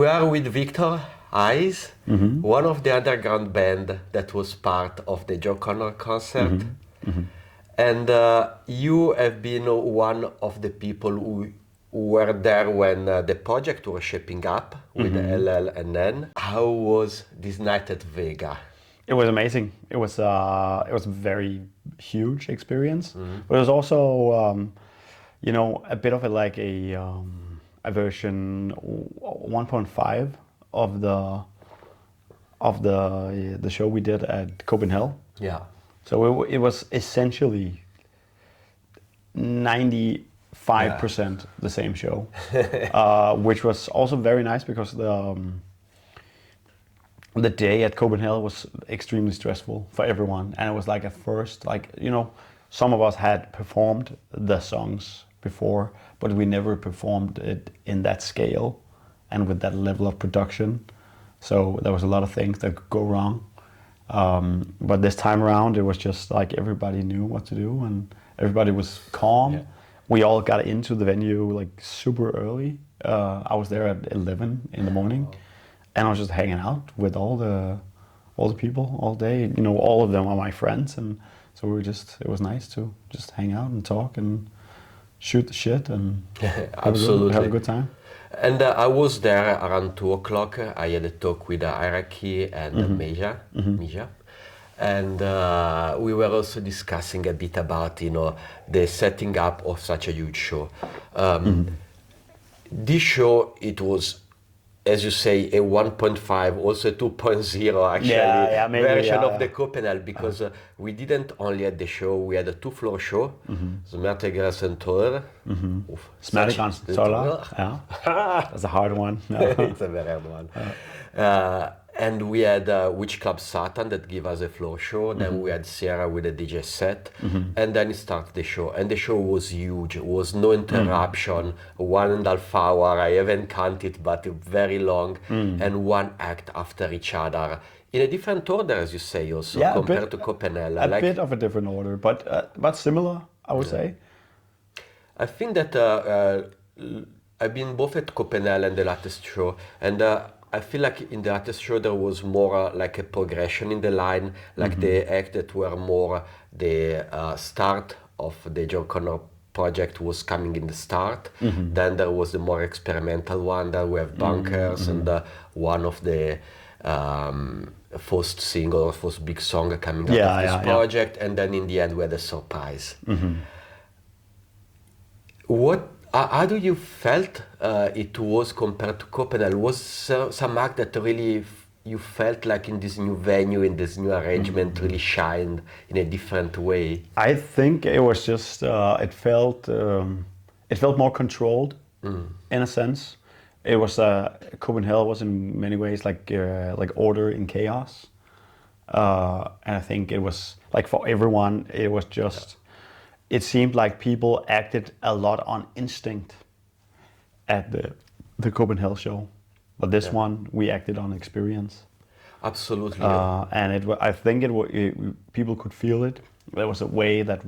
we are with Victor Eyes, one of the underground band that was part of the John Cxnnor concert. And you have been one of the people who were there when the project was shaping up with LL and N. How was this night at Vega? It was amazing. It was a very huge experience, but it was also a bit of a version 1.5 of the show we did at Copenhagen. Yeah. So it was essentially 95% the same show, which was also very nice because the day at Copenhagen was extremely stressful for everyone, and it was like at first, some of us had performed the songs before, but we never performed it in that scale and with that level of production. So there was a lot of things that could go wrong. But this time around, it was just like everybody knew what to do and everybody was calm. Yeah. We all got into the venue like super early. I was there at 11 in the morning, and I was just hanging out with all the people all day. All of them are my friends, and so it was nice to just hang out and talk and shoot the shit and have a good time. And I was there around 2 o'clock. I had a talk with Iraqi and Mija. And we were also discussing a bit about, the setting up of such a huge show. This show, it was, as you say, a 1.5, also a 2.0 actually, version of the Copenhagen, because we didn't only at the show, we had a 2-floor show, Smertegrensen yeah. That's a hard one. No. It's a very hard one. And we had Witch Club Satan that gave us a floor show. Then we had Sierra with a DJ set. And then it started the show. And the show was huge. It was no interruption. 1.5 hours. I haven't counted, but very long. And one act after each other. In a different order, as you say, also, compared to Copenhagen. A bit of a different order, but similar, I would say. I think that I've been both at Copenhagen and the latest show. And I feel like in the latest show there was more like a progression in the line, like the act that were more the start of the John Cxnnor project was coming in the start. Then there was the more experimental one, then we have Bunkers and one of the first single, first big song coming out of this project, and then in the end we had a surprise. How do you felt it was compared to Copenhagen? Was some act that really you felt like in this new venue, in this new arrangement, really shined in a different way? I think it was just it felt more controlled in a sense. It was Copenhagen was in many ways like order in chaos, and I think it was like for everyone it was just. It seemed like people acted a lot on instinct at the Copenhagen show, but this one we acted on experience. Absolutely. And I think people could feel it. There was a way that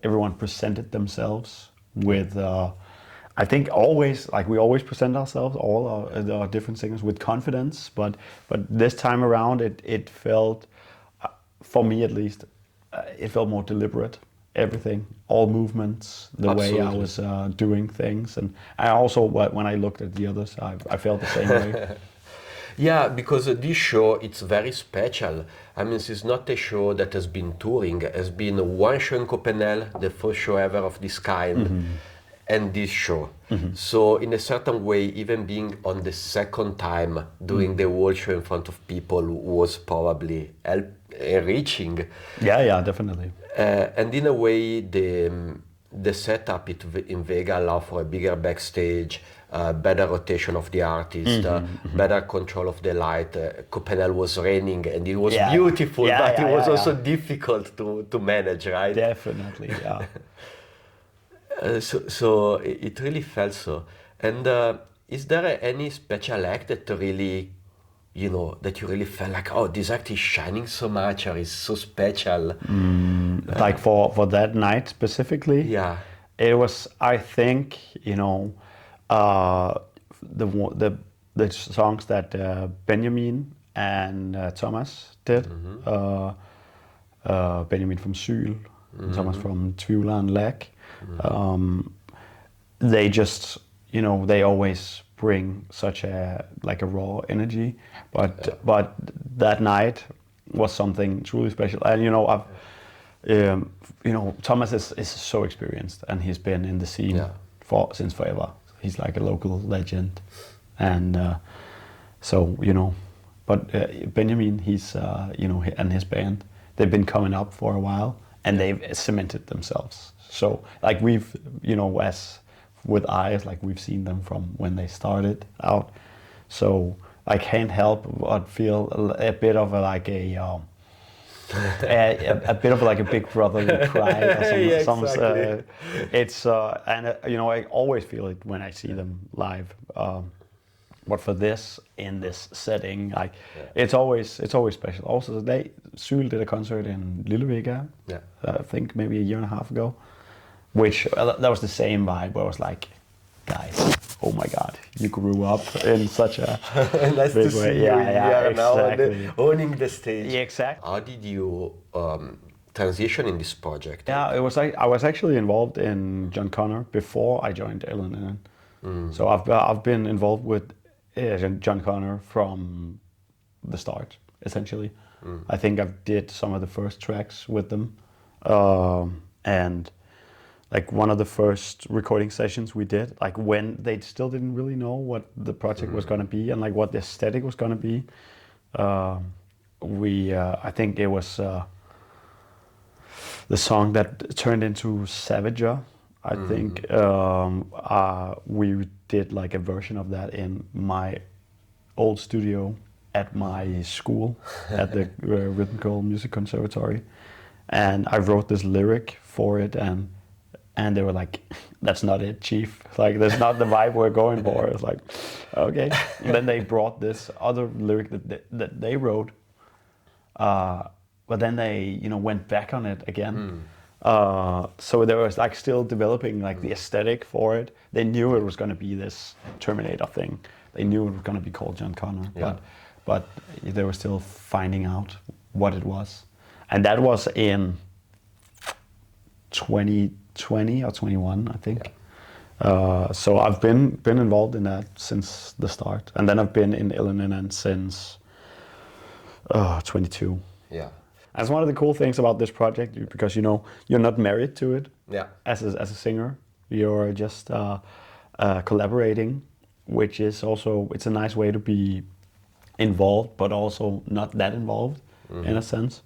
everyone presented themselves with. I think we always present ourselves, all our different singers, with confidence. But this time around, it felt, for me at least, it felt more deliberate. Everything, all movements, the way I was doing things, and I also when I looked at the others, I felt the same way. Yeah, because this show, it's very special. I mean, it's not a show that has been touring. It has been one show in Copenhagen, the first show ever of this kind, and this show. So in a certain way, even being on the second time doing the whole show in front of people was probably enriching. Yeah, definitely. And in a way, the setup in Vega allowed for a bigger backstage, better rotation of the artist, better control of the light. Copenhagen was raining and it was beautiful, but it was also difficult to manage, right? Definitely, yeah. So it really felt so. And is there any special act that really, that you really felt like, oh, this act is shining so much or is so special? Like for that night specifically? Yeah. It was, I think, the the songs that Benjamin and Thomas did. Benjamin from Syl, Thomas from Tvivler and Lack. They just, they always bring such a raw energy, but that night was something truly special. And Thomas is so experienced, and he's been in the scene since forever. He's like a local legend, and but Benjamin, he's and his band, they've been coming up for a while, and they've cemented themselves. So like we've, as with eyes, like we've seen them from when they started out. So I can't help but feel a bit of a bit of a big brotherly pride. Or some, Exactly. I always feel it when I see them live. But for this, in this setting, it's always special. Also, Syl did a concert in Vega, I think maybe a year and a half ago, which that was the same vibe. Where I was like, guys, oh my God, you grew up in such a Nice big to see way. you Yeah, here now and exactly. owning the stage. Yeah, exactly. How did you transition in this project? Yeah, it was I was actually involved in John Cxnnor before I joined Ellen. So I've been involved with John Cxnnor from the start, essentially. I think I did some of the first tracks with them, and like one of the first recording sessions we did, like when they still didn't really know what the project was going to be and like what the aesthetic was going to be. I think it was the song that turned into Savager. I think we did like a version of that in my old studio at my school at the Rhythmical Music Conservatory, and I wrote this lyric for it, and they were like, "That's not it, Chief. Like that's not the vibe we're going for." It's like, okay. And then they brought this other lyric that they wrote, but then they went back on it again. So there was like still developing like the aesthetic for it. They knew it was going to be this Terminator thing. They knew it was going to be called John Cxnnor, but they were still finding out what it was. And that was in 2020 or 21, I think. So I've been involved in that since the start, and then I've been in Illinois since 22. Yeah. That's one of the cool things about this project, because you're not married to it. Yeah. As a singer, you're just collaborating, which is also, it's a nice way to be involved, but also not that involved in a sense.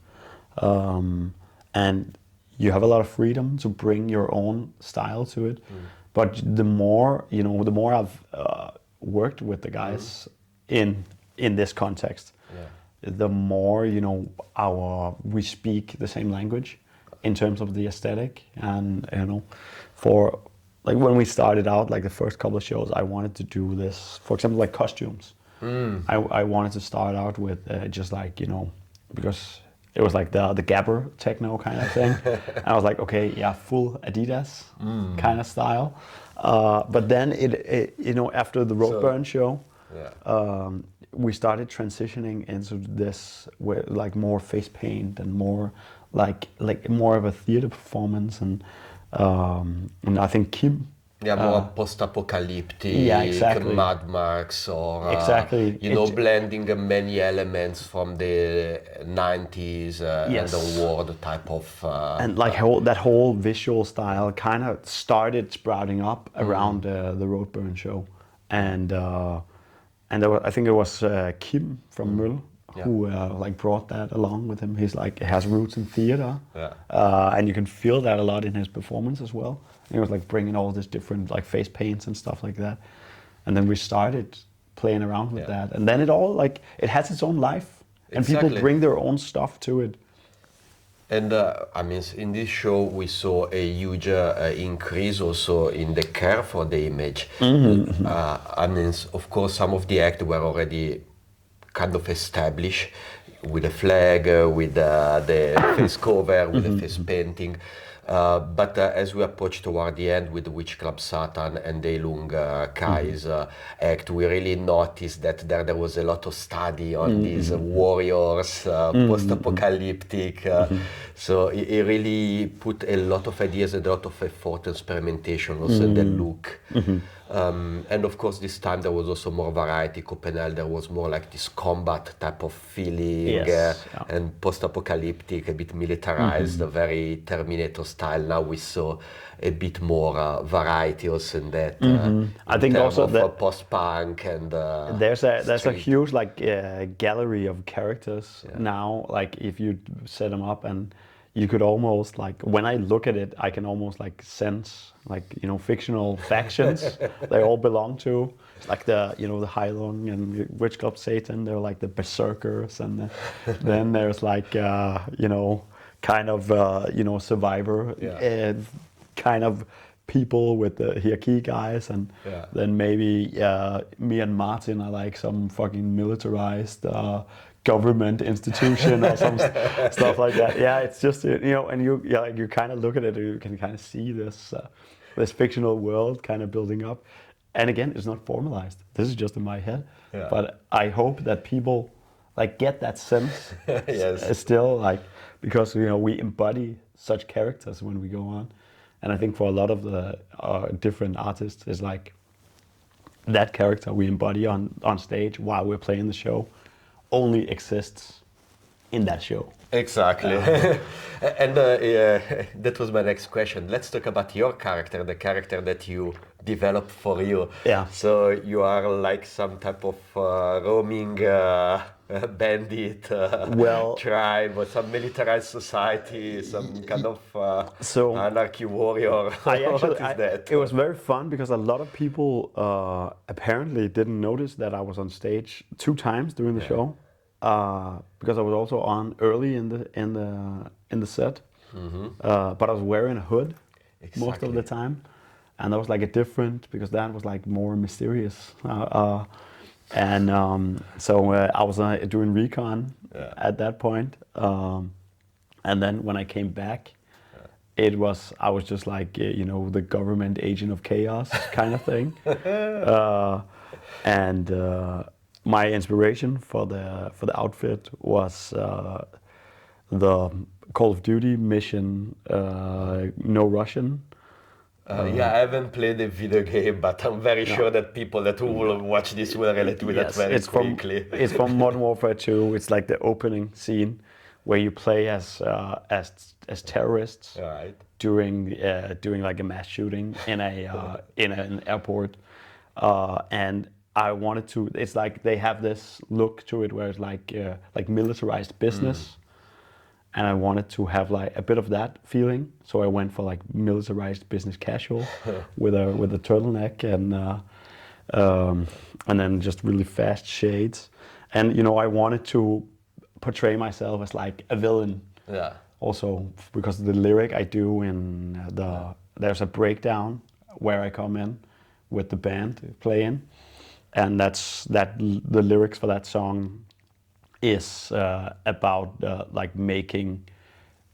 And you have a lot of freedom to bring your own style to it. But the more I've worked with the guys in this context, the more we speak the same language in terms of the aesthetic. And for like when we started out, like the first couple of shows, I wanted to do this, for example, like costumes. I wanted to start out with just like because it was like the gabber techno kind of thing. And I was like, okay, yeah, full Adidas kind of style. But then it after the Roadburn show, we started transitioning into this like more face paint and more like more of a theater performance, and I think Kim. Yeah, more post-apocalyptic, exactly. Mad Max, or exactly. Blending many elements from the 90s and the world type of. And like that whole visual style kind of started sprouting up around the Roadburn show, and I think it was Kim from Møl who like brought that along with him. He's like has roots in theater, and you can feel that a lot in his performance as well. And he was like bringing all this different like face paints and stuff like that, and then we started playing around with that, and then it all like it has its own life, and people bring their own stuff to it. And I mean, in this show we saw a huge increase also in the care for the image. I mean, of course, some of the acts were already kind of established with the flag, with the face cover, with the face painting. But as we approach toward the end with Witch Club Satan and Daelung Kai's act, we really noticed that there was a lot of study on these warriors, post-apocalyptic. So it really put a lot of ideas and a lot of effort and experimentation also in the look. And of course, this time there was also more variety. Copenhagen, there was more like this combat type of feeling, and post-apocalyptic, a bit militarized, very Terminator style. Now we saw a bit more variety also in that. I think also that post-punk and there's a huge like gallery of characters now. Like if you set them up, and you could almost like, when I look at it, I can almost like sense like, you know, fictional factions they all belong to. Like the, you know, the Heilung and Witch Club Satan, they're like the berserkers, and then there's like you know, kind of you know, survivor kind of people with the hierarchy guys, and then maybe me and Martin are like some fucking militarized government institution or some stuff like that. Yeah, it's just, you know, and you kind of look at it, you can kind of see this this fictional world kind of building up. And again, it's not formalized. This is just in my head. But I hope that people like get that sense still, like, because, you know, we embody such characters when we go on. And I think for a lot of the different artists, it's like that character we embody on stage while we're playing the show only exists in that show. Exactly. And that was my next question. Let's talk about your character, the character that you developed for you. Yeah. So you are like some type of roaming bandit tribe, or some militarized society, some kind of anarchy warrior. What is that? It was very fun because a lot of people apparently didn't notice that I was on stage 2 times during the show, because I was also on early in the set, but I was wearing a hood most of the time, and that was like a different, because that was like more mysterious. And so I was doing recon at that point, and then when I came back, I was just like, you know, the government agent of chaos kind of thing. And my inspiration for the outfit was the Call of Duty mission, No Russian. I haven't played the video game, but I'm very sure that people that will watch this will relate with that very quickly. It's from Modern Warfare 2. It's like the opening scene where you play as terrorists during like a mass shooting in an airport, and I wanted to. It's like they have this look to it where it's like militarized business. And I wanted to have like a bit of that feeling, so I went for like militarized business casual with a turtleneck and then just really fast shades. And you know, I wanted to portray myself as like a villain. Yeah. Also because the lyric I do in there's a breakdown where I come in with the band playing, and the lyrics for that song is about like making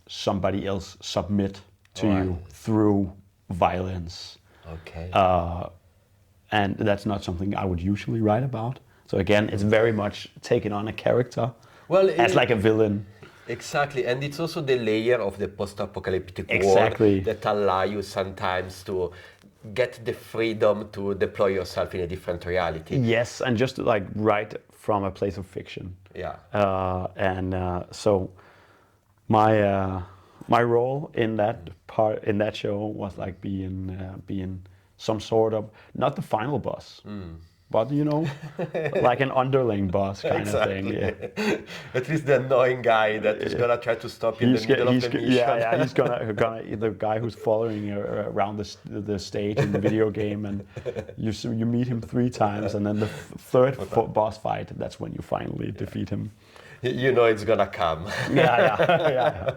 somebody else submit to you through violence. Okay. And that's not something I would usually write about. So again, it's very much taking on a character as like a villain. Exactly, and it's also the layer of the post-apocalyptic world that allow you sometimes to get the freedom to deploy yourself in a different reality. Yes, and just like write from a place of fiction. Yeah. So my role in that show was like being some sort of, not the final boss, but you know, like an underling boss kind of thing. Yeah. At least the annoying guy that is gonna try to stop you in the middle of the mission. Yeah, he's gonna the guy who's following you around the stage in the video game, and you meet him 3 times, and then the third boss fight, that's when you finally defeat him. You know it's gonna come. Yeah.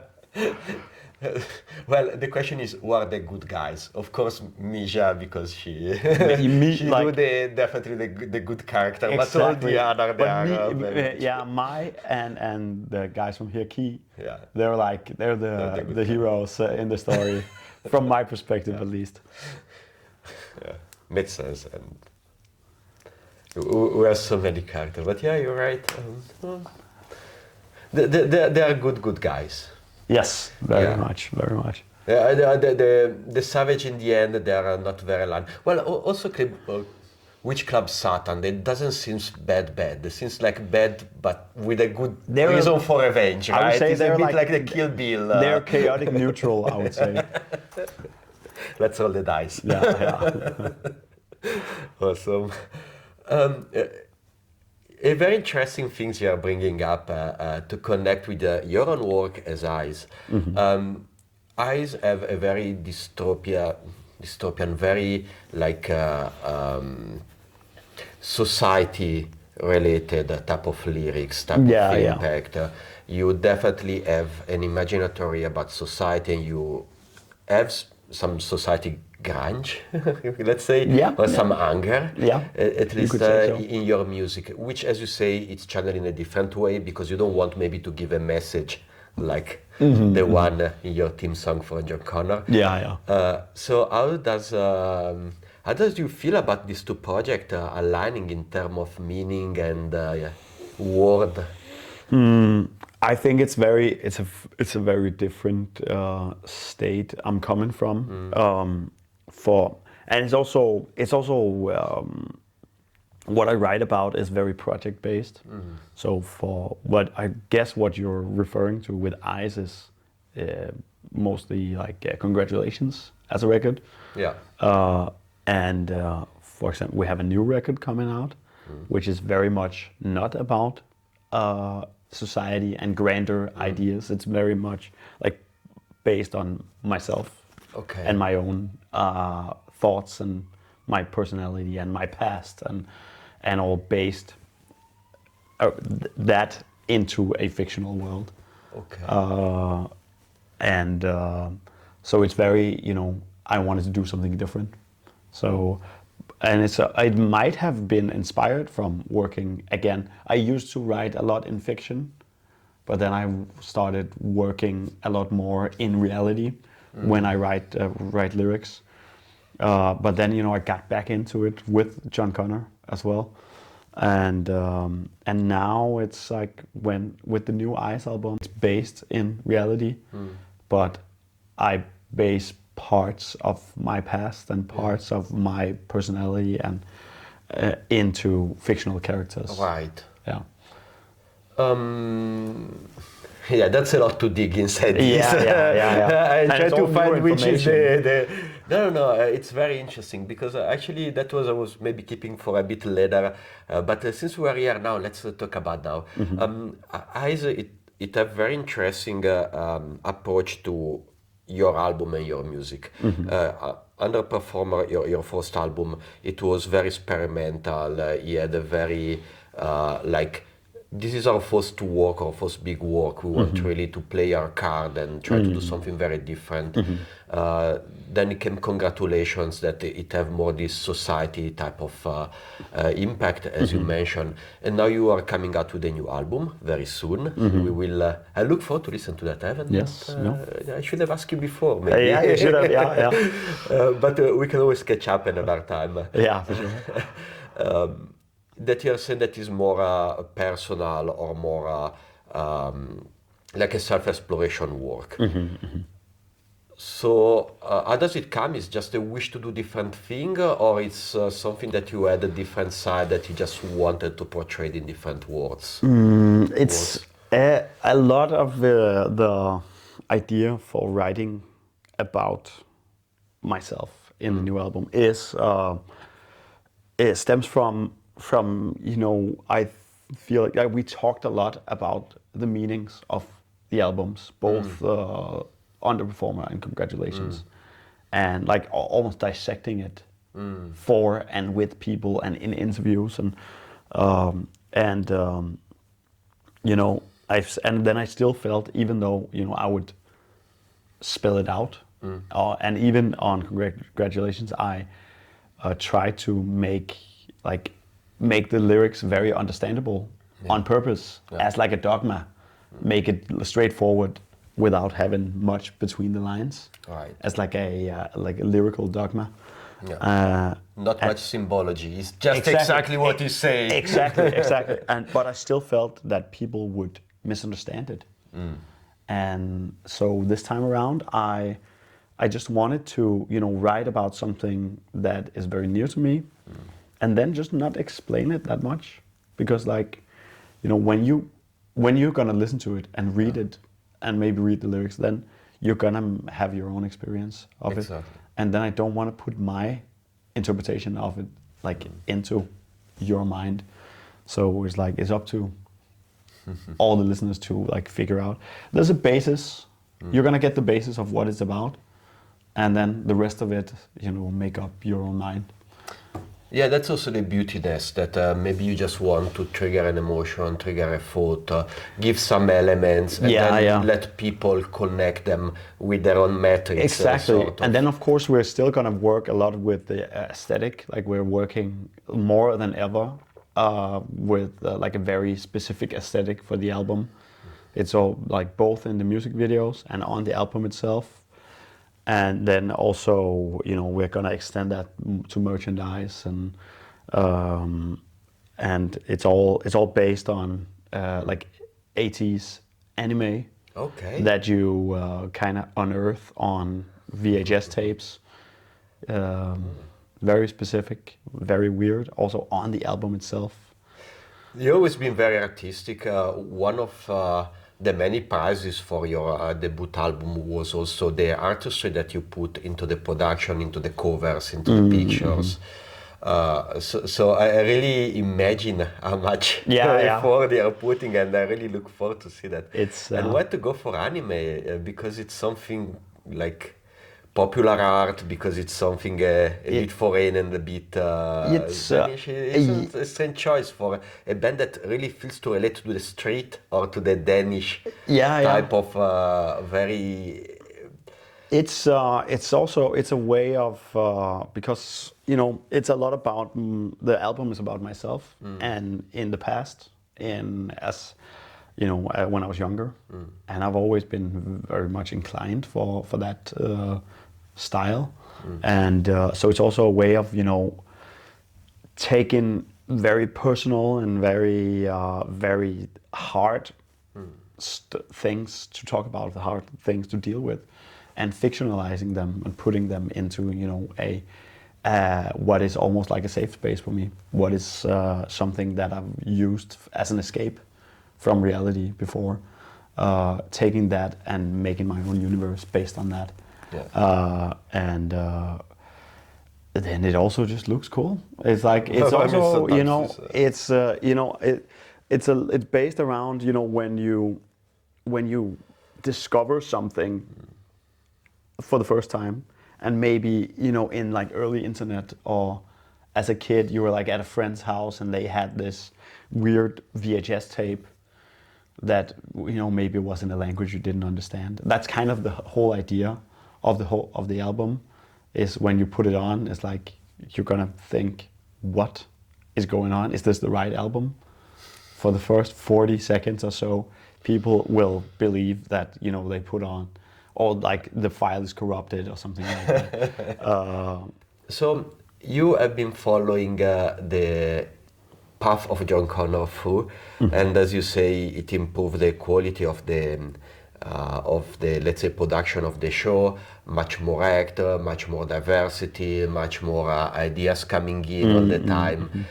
Well, the question is, who are the good guys? Of course, Misha, because she do like definitely the good character, but all exactly. the other they But are me, very much. yeah, my and the guys from Hierarchy, Yeah, they're the the good the character. heroes in the story, from my perspective at least. Yeah, makes sense. And we have so many characters, but yeah, you're right. They are good guys. Yes, very Yeah. much, very much. Yeah, the savage in the end, they are not very aligned. Well, also, which club Satan? It doesn't seem bad. It seems like bad, but with a good They're, reason for revenge, I would right? say It's a they're bit like the Kill Bill. they're chaotic neutral. I would say. Let's roll the dice. Yeah, yeah. Awesome. Um, uh, a very interesting things you are bringing up to connect with your own work as Eyes. Eyes have a very dystopian, very like society-related type of lyrics, type Yeah, of yeah. impact. You definitely have an imaginatory about society, and you have some society grunge, let's say, Yeah, or yeah. some anger, Yeah, at you least could say so. in your music, which, as you say, it's channeled in a different way because you don't want maybe to give a message like the one in your theme song for John Connor. Yeah, yeah. So how does you feel about these two projects aligning in terms of meaning and yeah, word? I think it's a very different state I'm coming from. For and it's also what I write about is very project based. So for what I guess what you're referring to with Eyes is mostly like congratulations as a record. Yeah. And for example, we have a new record coming out, which is very much not about society and grander ideas. It's very much like based on myself Okay. and my own thoughts and my personality and my past and all based that into a fictional world. Okay. And so it's very, I wanted to do something different. So, and it might have been inspired from working again. I used to write a lot in fiction, but then I started working a lot more in reality when I write lyrics. But then I got back into it with John Connor as well, and now it's like with the new Eyes album, it's based in reality, but I base parts of my past and parts of my personality and into fictional characters. Right. Yeah. Yeah, that's a lot to dig inside this. Yeah. I And try it's to all new find which is information. No, it's very interesting because actually that was I was maybe keeping for a bit later. But since we are here now, let's talk about now. Eyes, it a very interesting approach to your album and your music. Underperformer, your first album, it was very experimental. You had a very like this is our first work, our first big work. We want really to play our card and try to do something very different. Then it came congratulations that it have more this society type of impact, as you mentioned. And now you are coming out with a new album very soon. We will. I look forward to listen to that. I haven't. Yes, no. I should have asked you before, maybe. Yeah, you should have. Yeah. But we can always catch up another time. Yeah, for sure. That you're saying that is more personal or more like a self-exploration work. So how does it come? Is just a wish to do different thing, or it's something that you had a different side that you just wanted to portray in different words? It's a lot of the idea for writing about myself in the new album is it stems from I feel like we talked a lot about the meanings of the albums, both Underperformer and Congratulations, and like almost dissecting it for and with people and in interviews and and then I still felt, even though I would spell it out. And even on Congratulations, I try to make the lyrics very understandable on purpose, as like a dogma. Make it straightforward without having much between the lines. Right. As like a lyrical dogma. Not much symbology. It's just exactly what you say. Exactly. But I still felt that people would misunderstand it. And so this time around, I just wanted to, write about something that is very near to me, and then just not explain it that much, because when you're gonna listen to it and read it, and maybe read the lyrics, then you're gonna have your own experience of it, and then I don't want to put my interpretation of it into your mind. So it's up to all the listeners to figure out. There's a basis. You're gonna get the basis of what it's about, and then the rest of it, make up your own mind. Yeah, that's also the beautiness, that maybe you just want to trigger an emotion, trigger a thought, give some elements, and then let people connect them with their own metrics. Exactly. And then, of course, we're still going to work a lot with the aesthetic. We're working more than ever with a very specific aesthetic for the album. It's all both in the music videos and on the album itself. And then also, we're gonna extend that to merchandise, and it's all based on 80s anime. Okay. That you kind of unearth on VHS tapes. Very specific, very weird. Also on the album itself. You've always been very artistic. One of the many prizes for your debut album was also the artistry that you put into the production, into the covers, into the pictures. So I really imagine how much effort they are putting, and I really look forward to see that. And why to go for anime? Because it's something popular art, because it's something a bit foreign and a bit Danish. It's a strange choice for a band that really feels to relate to the street or to the Danish type of very... It's a way of because it's a lot about the album is about myself and in the past, and as when I was younger, and I've always been very much inclined for that style, and so it's also a way of taking very personal and very very hard things to talk about, the hard things to deal with, and fictionalizing them and putting them into a what is almost like a safe space for me, what is something that I've used as an escape from reality before, taking that and making my own universe based on that. And then it also just looks cool. It's it's also it's based around when you discover something for the first time, and maybe in early internet, or as a kid you were at a friend's house and they had this weird VHS tape that maybe was in a language you didn't understand. That's kind of the whole idea of the album, is when you put it on, it's you're gonna think, what is going on? Is this the right album? For the first 40 seconds or so, people will believe that they put on, or the file is corrupted or something like that. So you have been following the path of John Cxnnor through, and as you say, it improved the quality of the let's say production of the show. Much more actor, much more diversity, much more ideas coming in all the time,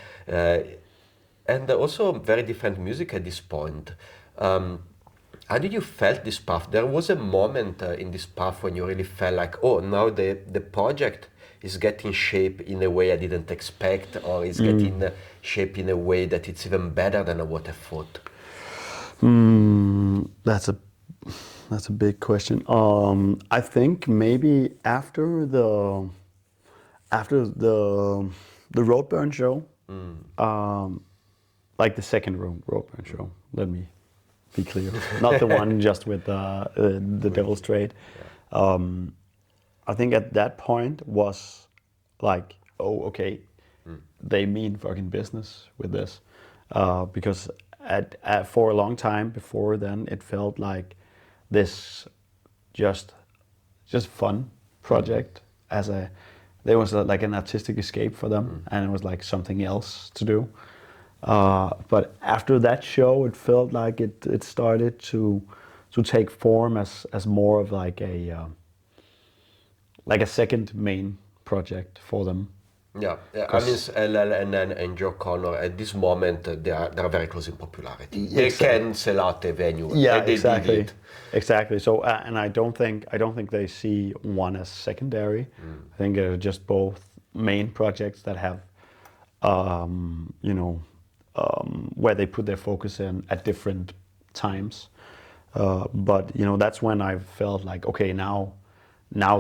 and also very different music at this point. How did you felt this path? There was a moment in this path when you really felt oh, now the project is getting shape in a way I didn't expect, or is getting shape in a way that it's even better than what I thought? That's a big question. I think maybe after the Roadburn show, the second Roadburn show. Let me be clear, not the one just with the Devil's Trade. I think at that point was like, oh, okay, they mean fucking business with this, because for a long time before then, it felt like this just fun project as a there was like an artistic escape for them, and it was like something else to do. But after that show, it felt like it started to take form as more of like a second main project for them. Yeah, yeah. I mean, 'Cause- LL and John Connor at this moment they are very close in popularity. They Exactly. can sell out a venue, Yeah, and they did exactly, it. exactly. So, and I don't think they see one as secondary. I think they're just both main projects that have, you know, where they put their focus in at different times. But that's when I felt like, okay, now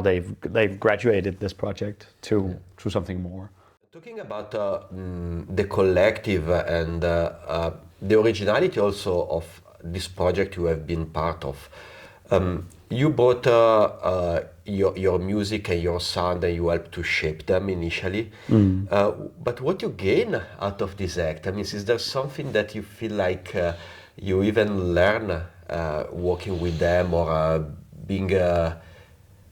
they've graduated this project to something more. Talking about the collective and the originality also of this project you have been part of, you brought your music and your sound and you helped to shape them initially. But what you gain out of this act? I mean, is there something that you feel like you even learn working with them or being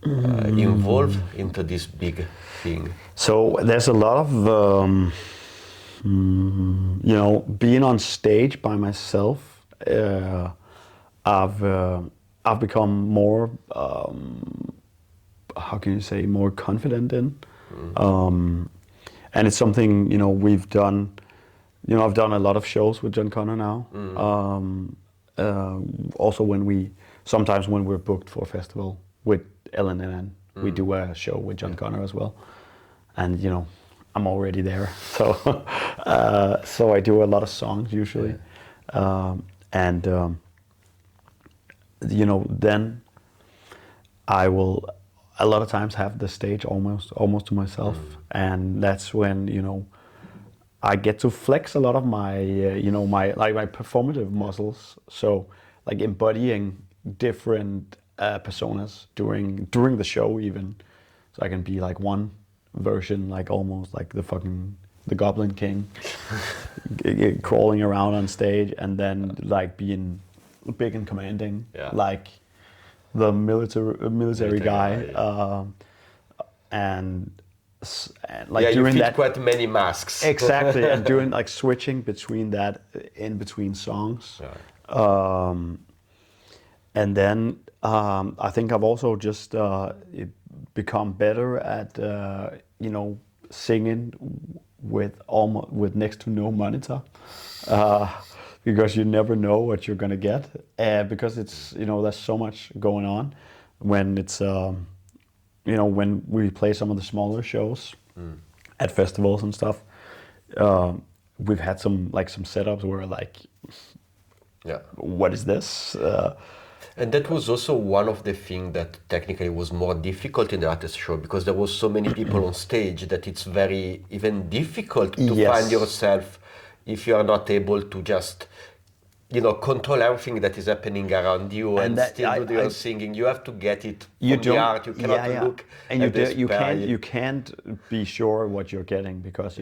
involved into this big thing? So there's a lot of being on stage by myself. I've become more, how can you say, more confident in, and it's something we've done. I've done a lot of shows with John Connor now. Also, sometimes when we're booked for a festival with LNN, we do a show with John Connor as well, and I'm already there, so so I do a lot of songs usually, and then I will a lot of times have the stage almost to myself, and that's when I get to flex a lot of my my performative muscles, so like embodying different personas during the show even, so I can be like one version, like almost like the Goblin King, crawling around on stage, and then like being big and commanding, like the military guy, and like Yeah, you doing fit that quite many masks. exactly, and doing like switching between that in between songs. And then I think I've also just become better at singing with next to no monitor, because you never know what you're gonna get, because it's there's so much going on when it's when we play some of the smaller shows at festivals and stuff. We've had some setups where like, what is this? And that was also one of the things that technically was more difficult in the artist show, because there was so many people on stage that it's very even difficult to find yourself if you are not able to just control everything that is happening around you and still do your singing. You have to get it from the art. You cannot look and at the you can't be sure what you're getting, because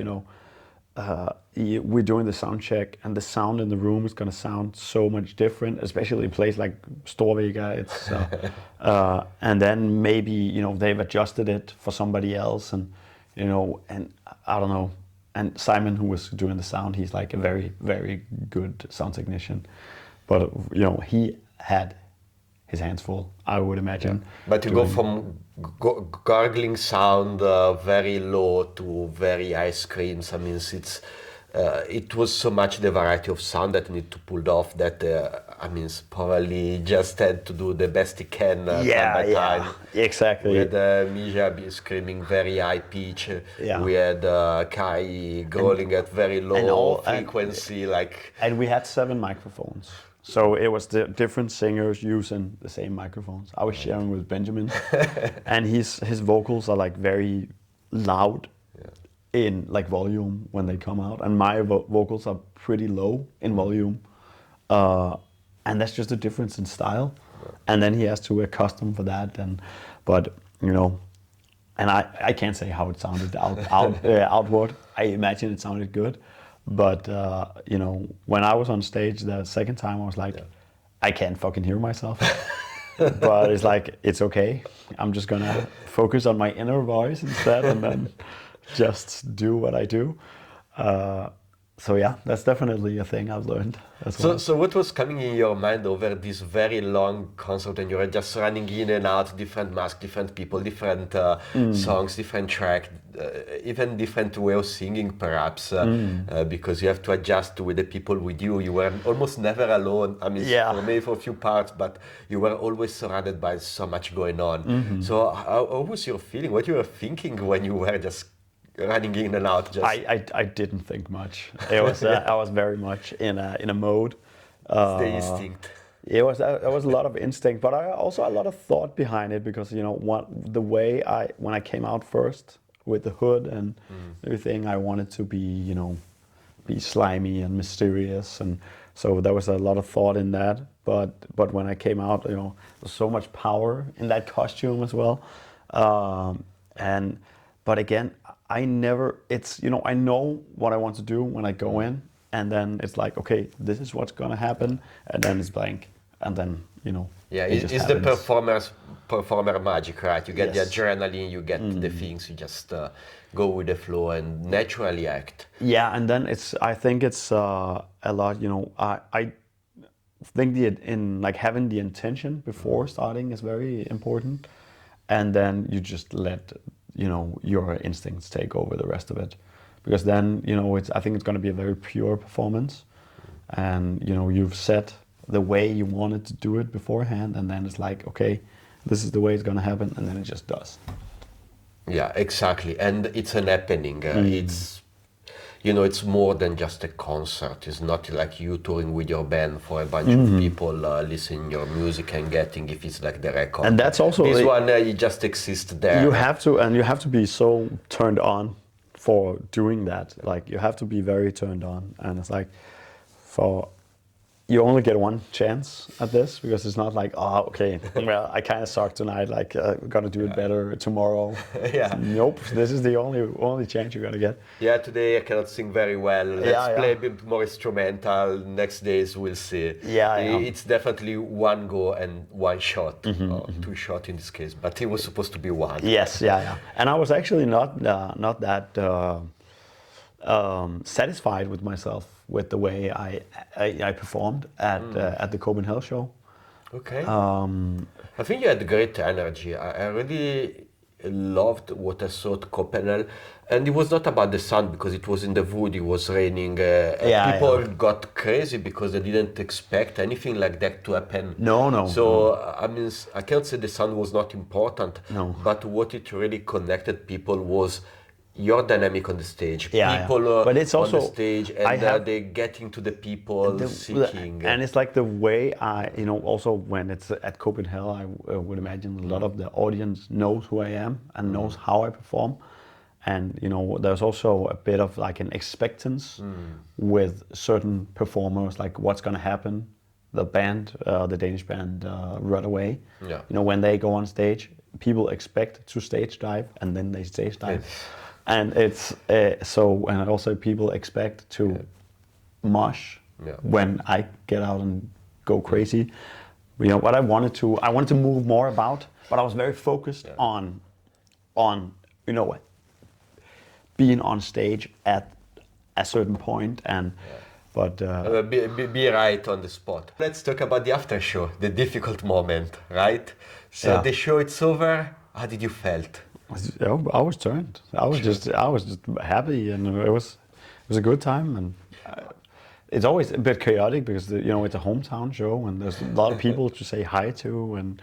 we're doing the sound check, and the sound in the room is going to sound so much different, especially in a place like Vega. It's and then maybe they've adjusted it for somebody else, and and I don't know. And Simon, who was doing the sound, he's like a very, very good sound technician, but he had his hands full, I would imagine. But you go from gargling sound very low to very high screams. I mean, it was so much the variety of sound that you need to pull off that I mean, probably just had to do the best he can time by time. Exactly. We had Mija screaming very high pitch. We had Kai growling at very low frequency, and we had 7 microphones. So it was the different singers using the same microphones. I was sharing with Benjamin, and his vocals are like very loud in like volume when they come out, and my vocals are pretty low in volume, and that's just a difference in style. and then he has to accustom for that. But you know, and I can't say how it sounded outward. I imagine it sounded good, but you know, when I was on stage the second time, I was like, I can't fucking hear myself. But it's like, it's okay. I'm just gonna focus on my inner voice instead, and then just do what I do. So yeah, that's definitely a thing I've learned as well. So what was coming in your mind over this very long concert, and you were just running in and out, different masks, different people, different songs, different track, even different way of singing perhaps, because you have to adjust with the people with you. You were almost never alone. I mean, Yeah. for maybe for a few parts, but you were always surrounded by so much going on. So how was your feeling? What you were thinking when you were just running in and out? Just I didn't think much. It was I was very much in a mode. the instinct. It was there was a lot of instinct, but I also a lot of thought behind it, because you know the way when I came out first with the hood and everything, I wanted to be slimy and mysterious, and so there was a lot of thought in that. But when I came out, you know, there's so much power in that costume as well, but again, I never, it's, you know, I know what I want to do when I go in, and then it's like, okay, this is what's gonna happen, and then it's blank, and then, you know. Yeah, it just it's the happens. performer magic, right? You get Yes. the adrenaline, you get the things, you just go with the flow and naturally act. Yeah, and then I think it's a lot, you know, I think in like having the intention before starting is very important, and then you just let, you know, your instincts take over the rest of it, because then, you know, I think it's going to be a very pure performance, and you know, you've set the way you wanted to do it beforehand, and then it's like, okay, this is the way it's going to happen, and then it just does. Yeah, exactly. And it's an happening. It's, you know, it's more than just a concert. It's not like you touring with your band for a bunch of people listening your music and getting if it's like the record. And that's also this one. You just exist there. You have to be so turned on for doing that. Like, you have to be very turned on, and it's like, you only get one chance at this, because it's not like, oh, okay, well, I kind of suck tonight, like, I'm gonna do it better tomorrow. Yeah. Nope, this is the only chance you're gonna get. Yeah, today I cannot sing very well. Let's play Yeah. a bit more instrumental. Next days we'll see. Yeah. It's definitely one go and one shot, or two shot in this case. But it was supposed to be one. Yes, yeah. And I was actually not that satisfied with myself with the way I performed at the Copenhagen show. Okay. I think you had great energy. I really loved what I saw at Copenhagen. And it was not about the sun, because it was in the wood, it was raining. People got crazy because they didn't expect anything like that to happen. No. So, I mean, I can't say the sun was not important. No. But what it really connected people was your dynamic on the stage. Yeah. People But it's also, on the stage, and they getting to the people seeking. And it's like the way you know, also when it's at Copenhagen, I would imagine a lot of the audience knows who I am and knows how I perform. And, you know, there's also a bit of like an expectance with certain performers, like what's going to happen. The band, the Danish band, Run Away, Yeah. you know, when they go on stage, people expect to stage dive, and then they stage dive. And it's and also people expect to mosh when I get out and go crazy. You know, what I wanted to move more about, but I was very focused on you know, being on stage at a certain point, and but be right on the spot. Let's talk about the after show, the difficult moment, right? So the show it's over. How did you felt? I was turned. I was just happy, and it was a good time. And it's always a bit chaotic, because you know, it's a hometown show, and there's a lot of people to say hi to, and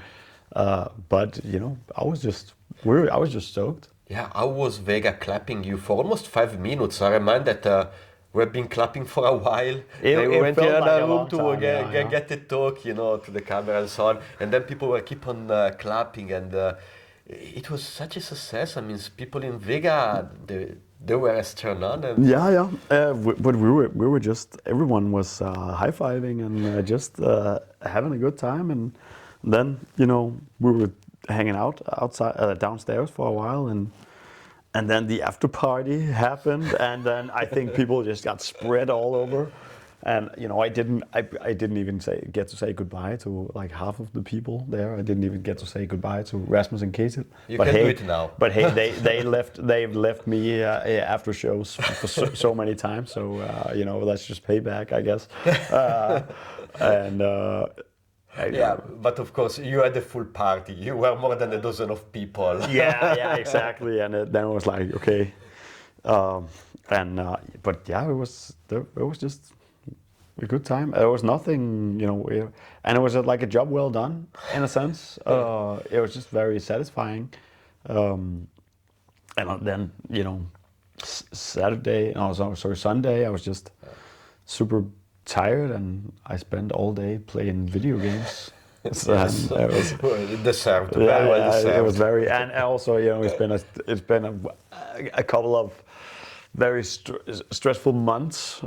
but you know, I was just stoked. Yeah, I was Vega clapping you for almost 5 minutes. I remind that we've been clapping for a while. It went felt to like another a room long to time, get the talk, you know, to the camera and so on. And then people were keep on clapping, and it was such a success. I mean, people in Vega, they were as turned on. And But we were just, everyone was high-fiving and just having a good time, and Then, you know, we were hanging out outside, downstairs for a while, and then the after party happened, and then I think people just got spread all over, and you know, I didn't even get to say goodbye to like half of the people there. I didn't even get to say goodbye to Rasmus and Ketil. You can do it now. But hey, they've left me after shows for so many times. So you know, that's just payback, I guess. And Yeah, but of course you had a full party. You were more than a dozen of people. yeah, exactly. And then it was like, okay, but yeah, it was just a good time. There was nothing, you know, and it was like a job well done in a sense. It was just very satisfying. And then, you know, Sunday, I was just super tired, and I spent all day playing video games. So, Yes, it deserved. yeah, Very well yeah, it deserved. was very, and also, you know, it's been a couple of very stressful months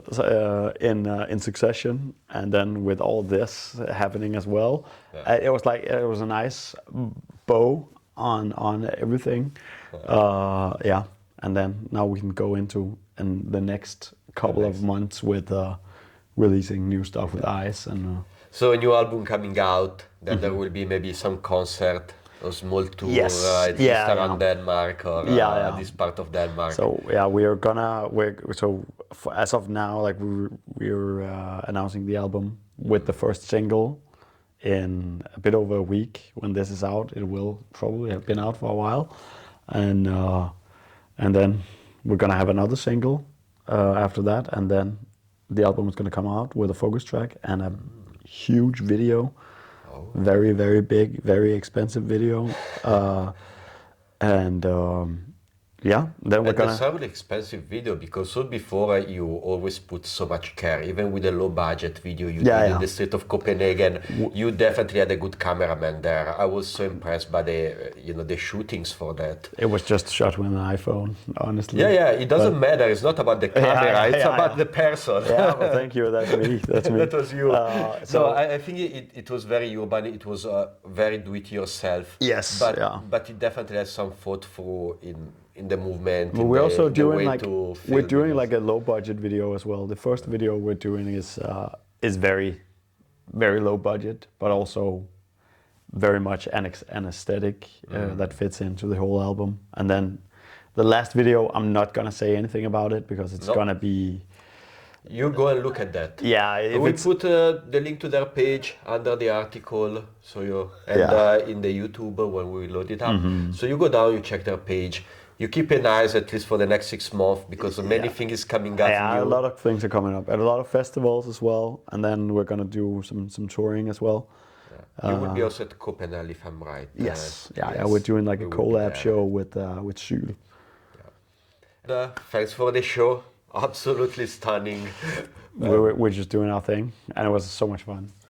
in succession, and then with all this happening as well, it was like it was a nice bow on everything. Yeah, and then now we can go into the next couple of months with releasing new stuff with Ice and. So a new album coming out, then there will be maybe some concert, a small tour Yes, at yeah, East around Denmark or this part of Denmark. So yeah, as of now, like we're announcing the album with the first single in a bit over a week. When this is out, it will probably have been out for a while, and then we're gonna have another single after that, and then the album is gonna come out with a focus track and a huge video, very, very big, very expensive video, and yeah, then we're gonna. It's a really expensive video because so before you always put so much care, even with a low budget video you did in the street of Copenhagen. You definitely had a good cameraman there. I was so impressed by the shootings for that. It was just shot with an iPhone, honestly. Yeah, it doesn't matter. It's not about the camera. It's about the person. Yeah, well, thank you. That's me. That's me. That was you. So I think it was very urban. It was very do-it-yourself. Yes. But it definitely has some thought through in the movement. But we're also doing like a low budget video as well. The first video we're doing is very, very low budget, but also very much an aesthetic that fits into the whole album. And then the last video, I'm not gonna say anything about it because it's gonna be. You go and look at that. Yeah, we put the link to their page under the article, so in the YouTube when we load it up. So you go down, you check their page. You keep an eye at least for the next 6 months because many things is coming up. Yeah, a lot of things are coming up, and a lot of festivals as well. And then we're gonna do some touring as well. You will be also at Copenhagen, if I'm right. Yes. We're doing like a collab show with Syl. Thanks for the show. Absolutely stunning. We're just doing our thing, and it was so much fun.